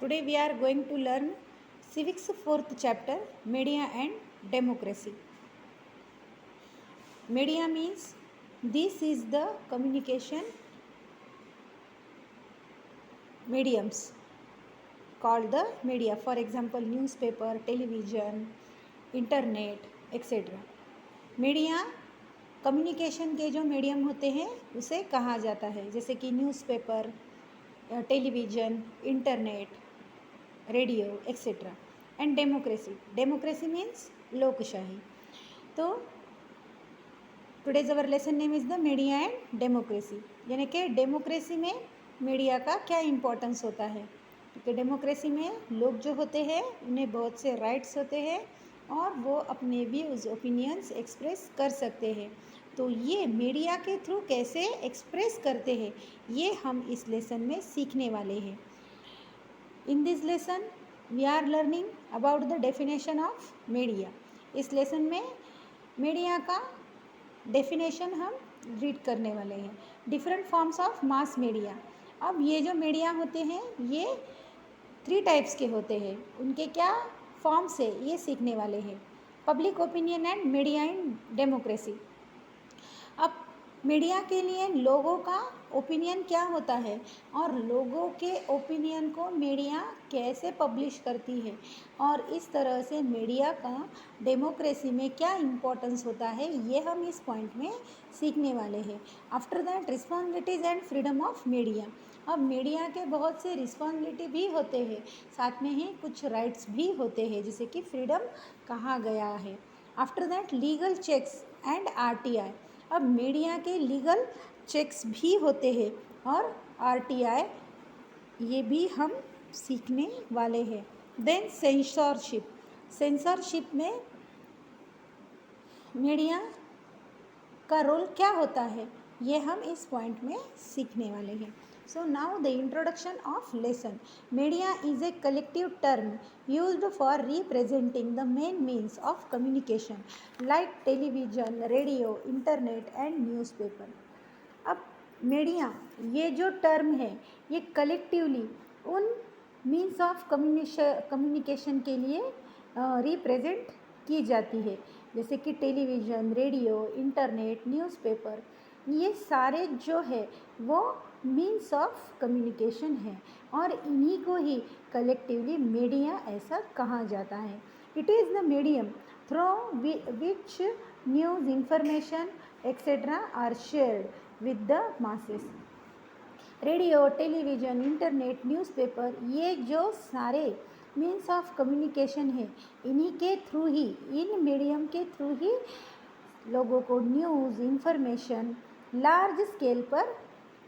Today we are going to learn Civics 4th chapter, Media and Democracy. Media means this is the communication mediums called the media. For example, newspaper, television, internet, etc. Media communication के जो medium होते हैं उसे कहा जाता है, जैसे कि newspaper, television, internet, radio etcetera. And democracy means लोकशाही. तो today's our lesson name is the media and democracy. यानी कि डेमोक्रेसी में मीडिया का क्या इम्पोर्टेंस होता है, क्योंकि डेमोक्रेसी में लोग जो होते हैं उन्हें बहुत से राइट्स होते हैं और वो अपने व्यूज़ ओपिनियंस एक्सप्रेस कर सकते हैं. तो ये मीडिया के थ्रू कैसे एक्सप्रेस करते हैं ये हम इस लेसन में सीखने वाले हैं. In this lesson we are learning about the definition of media. इस लेसन में मीडिया का डेफिनेशन हम रीड करने वाले हैं. Different forms of mass media. अब ये जो मीडिया होते हैं ये 3 टाइप्स के होते हैं. उनके क्या फॉर्म्स है ये सीखने वाले हैं. Public opinion and media in democracy. अब मीडिया के लिए लोगों का ओपिनियन क्या होता है और लोगों के ओपिनियन को मीडिया कैसे पब्लिश करती है और इस तरह से मीडिया का डेमोक्रेसी में क्या इम्पोर्टेंस होता है ये हम इस पॉइंट में सीखने वाले हैं. After that responsibilities and freedom of media. अब मीडिया के बहुत से रिस्पॉन्सिबिलिटी भी होते हैं, साथ में ही कुछ राइट्स भी होते हैं जिसे कि फ्रीडम कहा गया है. After that legal checks and RTI. अब मीडिया के लीगल चेक्स भी होते हैं और RTI ये भी हम सीखने वाले हैं. Then censorship. सेंसरशिप में मीडिया का रोल क्या होता है ये हम इस पॉइंट में सीखने वाले हैं. So now the introduction of lesson. Media is a collective term used for representing the main means of communication like television, radio, internet and newspaper. अब मीडिया ये जो टर्म है ये कलेक्टिवली उन मीन्स ऑफ कम्युनिकेशन के लिए represent की जाती है, जैसे कि टेलीविज़न, रेडियो, इंटरनेट, न्यूज़पेपर. ये सारे जो है वो मीन्स ऑफ कम्युनिकेशन है और इन्हीं को ही कलेक्टिवली मीडिया ऐसा कहा जाता है. It is the medium through which news, information etcetera are shared with the masses. Radio, television, internet, newspaper ये जो सारे मीन्स ऑफ कम्युनिकेशन है इन्हीं के थ्रू ही, इन मीडियम के थ्रू ही लोगों को न्यूज़, इंफॉर्मेशन लार्ज स्केल पर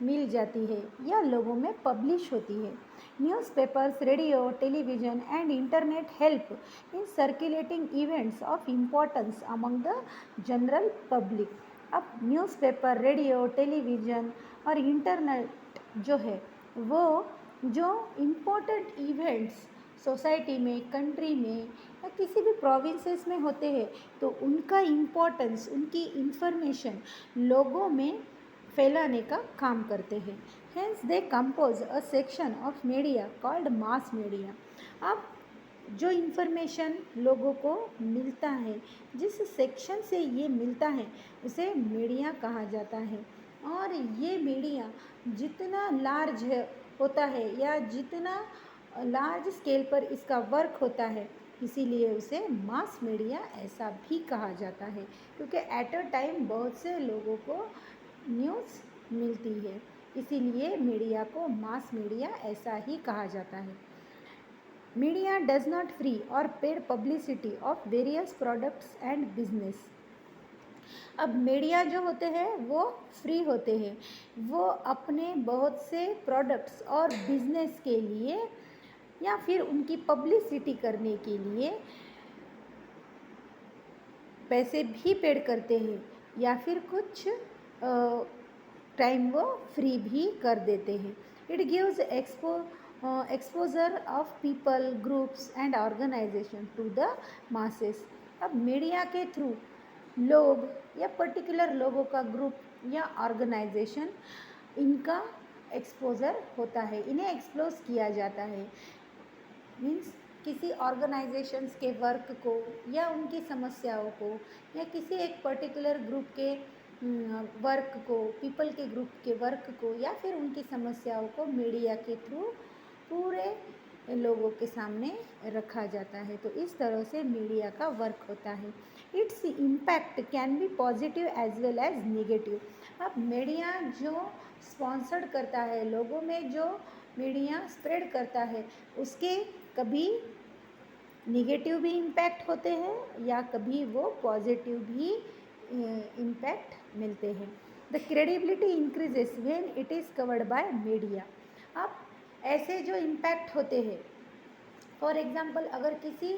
मिल जाती है या लोगों में पब्लिश होती है. Newspapers, radio, television and internet help in circulating events of importance among the general public. अब न्यूज़पेपर, रेडियो, टेलीविज़न और इंटरनेट जो है वो जो इम्पोर्टेंट इवेंट्स सोसाइटी में, कंट्री में या किसी भी प्रोविंसेस में होते हैं तो उनका इम्पोर्टेंस, उनकी इंफॉर्मेशन लोगों में फैलाने का काम करते हैं. Hence they compose a section of media called mass media. अब जो इन्फॉर्मेशन लोगों को मिलता है, जिस सेक्शन से ये मिलता है उसे मीडिया कहा जाता है. और ये मीडिया जितना लार्ज होता है या जितना लार्ज स्केल पर इसका वर्क होता है इसीलिए उसे मास मीडिया ऐसा भी कहा जाता है, क्योंकि एट अ टाइम बहुत से लोगों को न्यूज़ मिलती है, इसीलिए मीडिया को मास मीडिया ऐसा ही कहा जाता है. मीडिया डज नॉट फ्री और paid publicity of various products and business. अब मीडिया जो होते हैं वो फ्री होते हैं, वो अपने बहुत से प्रोडक्ट्स और बिजनेस के लिए या फिर उनकी पब्लिसिटी करने के लिए पैसे भी पेड करते हैं या फिर कुछ टाइम वो फ्री भी कर देते हैं. It gives exposure of people, groups and organisation to the masses. अब मीडिया के थ्रू लोग या पर्टिकुलर लोगों का ग्रुप या ऑर्गेनाइजेशन इनका एक्सपोजर होता है, इन्हें एक्सप्लोज किया जाता है. मीन्स किसी ऑर्गेनाइजेशंस के वर्क को या उनकी समस्याओं को या किसी एक पर्टिकुलर ग्रुप के वर्क को, पीपल के ग्रुप के वर्क को या फिर उनकी समस्याओं को मीडिया के थ्रू पूरे लोगों के सामने रखा जाता है। तो इस तरह से मीडिया का वर्क होता है। Its impact can be positive as well as negative. अब मीडिया जो स्पॉन्सर्ड करता है, लोगों में जो मीडिया स्प्रेड करता है, उसके कभी निगेटिव भी इम्पैक्ट होते हैं या कभी वो पॉजिटिव भी इम्पैक्ट मिलते हैं। The credibility increases when it is covered by media. अब ऐसे जो इम्पैक्ट होते हैं, फॉर एग्जांपल अगर किसी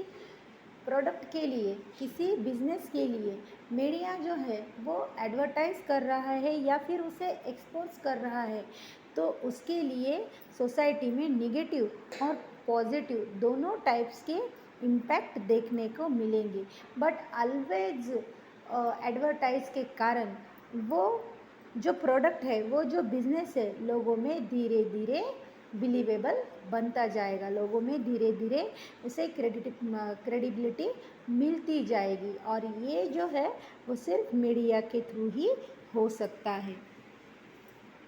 प्रोडक्ट के लिए, किसी बिजनेस के लिए मीडिया जो है वो एडवर्टाइज कर रहा है या फिर उसे एक्सपोज कर रहा है, तो उसके लिए सोसाइटी में निगेटिव और पॉजिटिव दोनों टाइप्स के इम्पैक्ट देखने को मिलेंगे। बट ऑलवेज एडवर्टाइज के कारण वो जो प्रोडक्ट है, वो जो बिजनेस है, लोगों में धीरे धीरे बिलीवेबल बनता जाएगा, लोगों में धीरे धीरे उसे क्रेडिबिलिटी मिलती जाएगी। और ये जो है वो सिर्फ मीडिया के थ्रू ही हो सकता है।